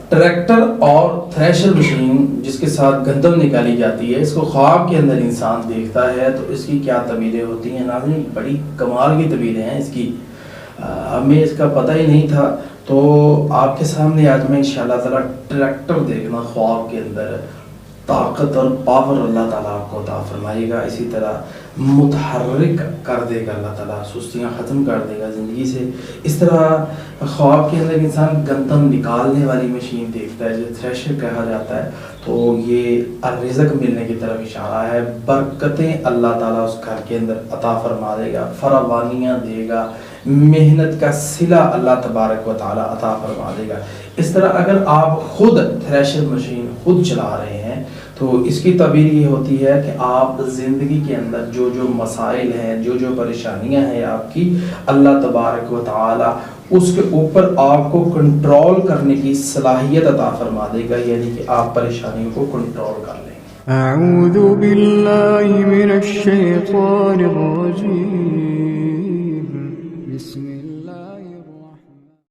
Tractor اور thresher machine جس کے ساتھ گندم نکالی جاتی ہے، اس کو خواب کے اندر انسان دیکھتا ہے تو اس کی کیا تعبیریں ہوتی ہیں ناظرین، بڑی کمال کی تعبیریں ہیں اس کی، ہمیں اس کا پتہ ہی نہیں تھا۔ تو آپ کے سامنے آج میں انشاءاللہ تعالیٰ ٹریکٹر دیکھنا خواب کے اندر، طاقت اور پاور اللہ تعالیٰ آپ کو عطا فرمائے گا، اسی طرح متحرک کر دے گا اللہ تعالیٰ، سستیاں ختم کر دے گا زندگی سے۔ اس طرح خواب کے اندر انسان گندم نکالنے والی مشین دیکھتا ہے جو تھریشر کہا جاتا ہے، تو یہ رزق ملنے کی طرف اشارہ ہے، برکتیں اللہ تعالیٰ اس گھر کے اندر عطا فرما دے گا، فراوانیاں دے گا، محنت کا صلہ اللہ تبارک و تعالیٰ عطا فرما دے گا۔ اس طرح اگر آپ خود تھریشر مشین خود چلا رہے ہیں تو اس کی تعبیر یہ ہوتی ہے کہ آپ زندگی کے اندر جو جو مسائل ہیں، جو جو پریشانیاں ہیں آپ کی، اللہ تبارک و تعالیٰ اس کے اوپر آپ کو کنٹرول کرنے کی صلاحیت عطا فرما دے گا، یعنی کہ آپ پریشانیوں کو کنٹرول کر لیں گے۔ اعوذ باللہ من الشیطان الرجیم۔